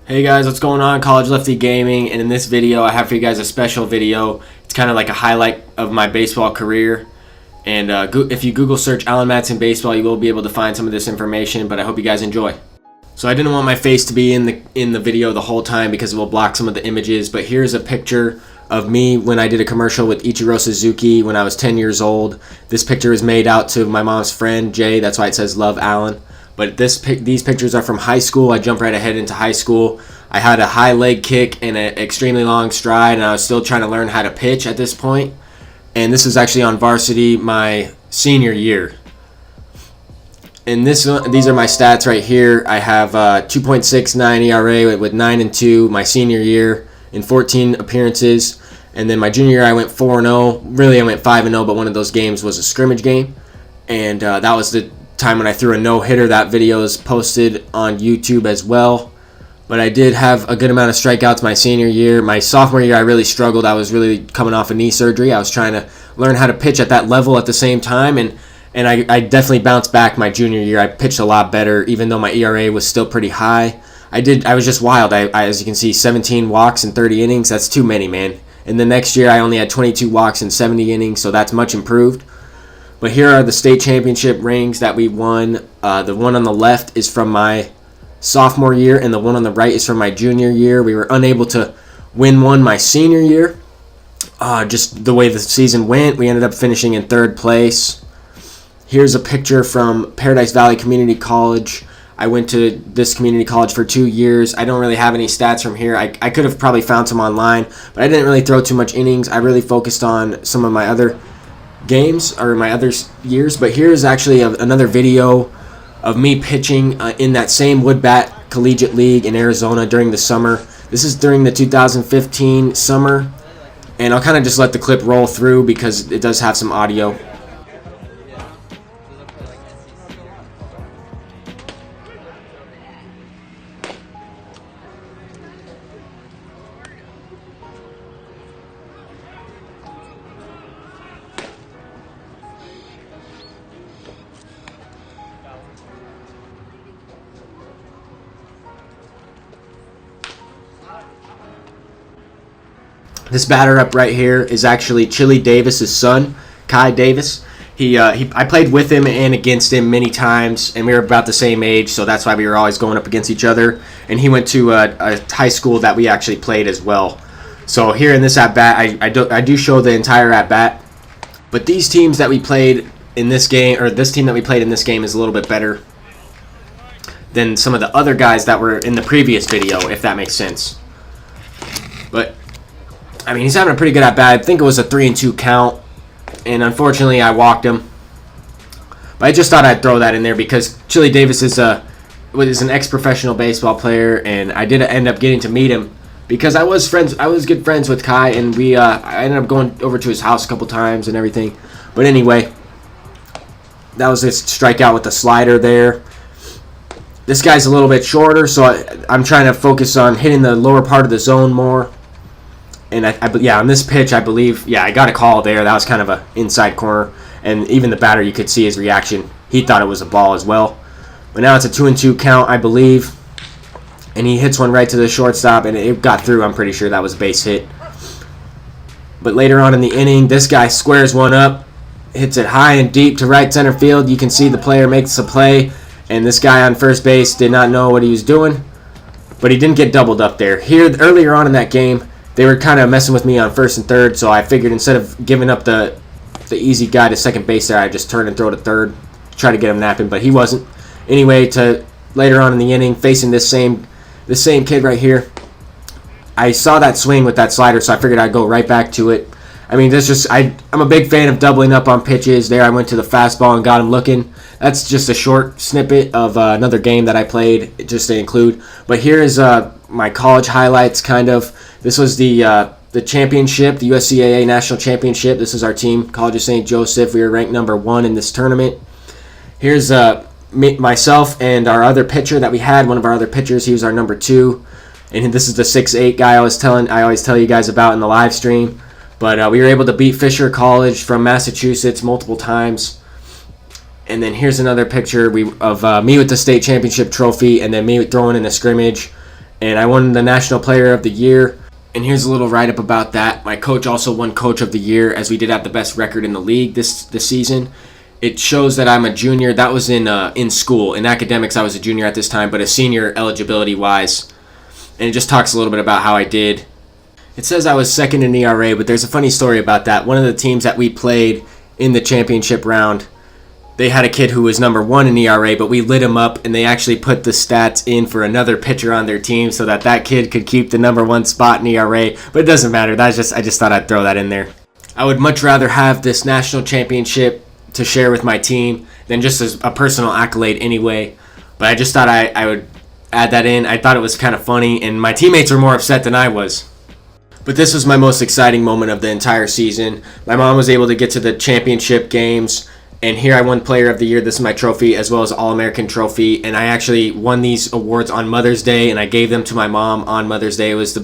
Hey guys, what's going on? College Lefty Gaming, and in this video I have for you guys a special video. It's kind of like a highlight of my baseball career, and if you Google search Alan Matson baseball, you will be able to find some of this information, but I hope you guys enjoy. So I didn't want my face to be in the video the whole time because it will block some of the images, but here's a picture of me when I did a commercial with Ichiro Suzuki when I was 10 years old. This picture is made out to my mom's friend Jay, that's why it says Love Alan. But these pictures are from high school. I jumped right ahead into high school. I had a high leg kick and an extremely long stride, and I was still trying to learn how to pitch at this point. And this was actually on varsity my senior year. And these are my stats right here. I have 2.69 ERA with 9-2 my senior year in 14 appearances. And then my junior year I went 4-0. Really I went 5-0, but one of those games was a scrimmage game. And that was the time when I threw a no-hitter. That video is posted on YouTube as well. But I did have a good amount of strikeouts my senior year. My sophomore year I really struggled. I was really coming off a knee surgery. I was trying to learn how to pitch at that level at the same time, and I definitely bounced back my junior year. I pitched a lot better, even though my ERA was still pretty high. I was just wild. I as you can see, 17 walks in 30 innings. That's too many, man. And the next year I only had 22 walks in 70 innings, so that's much improved. But here are the state championship rings that we won. The one on the left is from my sophomore year, and the one on the right is from my junior year. We were unable to win one my senior year. Just the way the season went, we ended up finishing in third place. Here's a picture from Paradise Valley Community College. I went to this community college for 2 years. I don't really have any stats from here. I could have probably found some online, but I didn't really throw too much innings. I really focused on some of my other games or my other years. But here's actually another video of me pitching in that same wood bat collegiate league in Arizona during the summer. This is during the 2015 summer, and I'll kind of just let the clip roll through because it does have some audio. This batter up right here is actually Chili Davis's son, Kai Davis. I played with him and against him many times, and we were about the same age, so that's why we were always going up against each other. And he went to a high school that we actually played as well. So here in this at-bat, I do show the entire at-bat. But these teams that we played in this game, or this team that we played in this game, is a little bit better than some of the other guys that were in the previous video, if that makes sense. But I mean, he's having a pretty good at-bat. I think it was a 3-2 count, and unfortunately I walked him. But I just thought I'd throw that in there because Chili Davis is an ex-professional baseball player, and I did end up getting to meet him because I was good friends with Kai, and I ended up going over to his house a couple times and everything. But anyway, that was his strikeout with the slider there. This guy's a little bit shorter, so I'm trying to focus on hitting the lower part of the zone more. And on this pitch, I believe, I got a call there. That was kind of an inside corner. And even the batter, you could see his reaction. He thought it was a ball as well. But now it's a 2-2 count, I believe. And he hits one right to the shortstop, and it got through. I'm pretty sure that was a base hit. But later on in the inning, this guy squares one up, hits it high and deep to right center field. You can see the player makes a play, and this guy on first base did not know what he was doing. But he didn't get doubled up there. Here, earlier on in that game, they were kind of messing with me on first and third, so I figured instead of giving up the easy guy to second base there, I'd just turn and throw to third, try to get him napping, but he wasn't. Anyway, to later on in the inning, facing this same kid right here, I saw that swing with that slider, so I figured I'd go right back to it. I mean, I'm a big fan of doubling up on pitches. There I went to the fastball and got him looking. That's just a short snippet of another game that I played, just to include. But here is my college highlights, kind of. This was the championship, the USCAA National Championship. This is our team, College of St. Joseph. We were ranked number 1 in this tournament. Here's myself and our other pitcher that we had, one of our other pitchers. He was our number 2. And this is the 6'8" guy I always tell you guys about in the live stream. But we were able to beat Fisher College from Massachusetts multiple times. And then here's another picture of me with the state championship trophy, and then me throwing in a scrimmage. and I won the National Player of the Year. And here's a little write-up about that. My coach also won Coach of the Year, as we did have the best record in the league this season. It shows that I'm a junior. That was in school. In academics, I was a junior at this time, but a senior eligibility-wise. And it just talks a little bit about how I did. It says I was second in ERA, but there's a funny story about that. One of the teams that we played in the championship round, they had a kid who was number 1 in ERA, but we lit him up, and they actually put the stats in for another pitcher on their team so that kid could keep the number 1 spot in ERA. But it doesn't matter. I just thought I'd throw that in there. I would much rather have this national championship to share with my team than just as a personal accolade anyway. But I just thought I would add that in. I thought it was kind of funny, and my teammates were more upset than I was. But this was my most exciting moment of the entire season. My mom was able to get to the championship games, and here I won Player of the Year. This is my trophy, as well as All-American trophy. And I actually won these awards on Mother's Day, and I gave them to my mom on Mother's Day. It was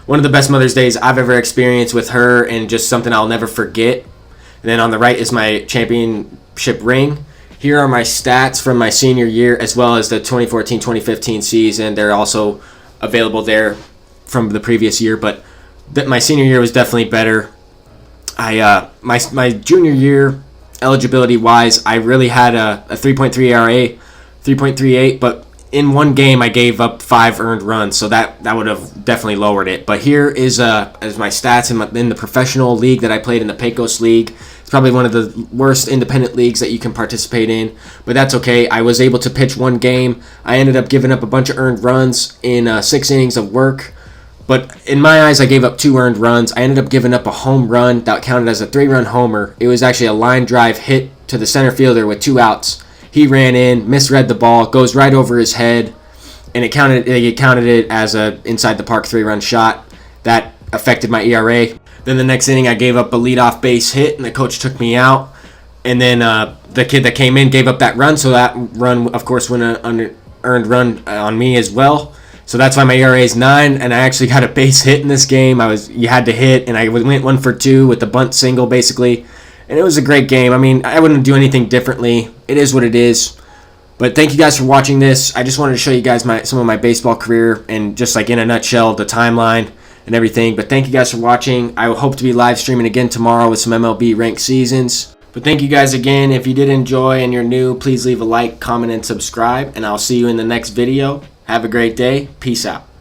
one of the best Mother's Days I've ever experienced with her, and just something I'll never forget. And then on the right is my championship ring. Here are my stats from my senior year, as well as the 2014-2015 season. They're also available there from the previous year, but my senior year was definitely better. My junior year, eligibility wise, I really had a 3.3 ERA, 3.38, but in one game I gave up 5 earned runs, so that would have definitely lowered it. But here is my stats in the professional league that I played in, the Pecos League. It's probably one of the worst independent leagues that you can participate in, but that's okay. I was able to pitch one game. I ended up giving up a bunch of earned runs in 6 innings of work. But in my eyes, I gave up 2 earned runs. I ended up giving up a home run that counted as a 3-run homer. It was actually a line drive hit to the center fielder with 2 outs. He ran in, misread the ball, goes right over his head, and it counted it as a inside the park 3-run shot. That affected my ERA. Then the next inning, I gave up a leadoff base hit, and the coach took me out. And then the kid that came in gave up that run, so that run, of course, went an earned run on me as well. So that's why my ERA is 9, and I actually got a base hit in this game. You had to hit, and I went 1 for 2 with the bunt single, basically. And it was a great game. I mean, I wouldn't do anything differently. It is what it is. But thank you guys for watching this. I just wanted to show you guys some of my baseball career and just like in a nutshell, the timeline and everything. But thank you guys for watching. I hope to be live streaming again tomorrow with some MLB ranked seasons. But thank you guys again. If you did enjoy and you're new, please leave a like, comment, and subscribe. And I'll see you in the next video. Have a great day. Peace out.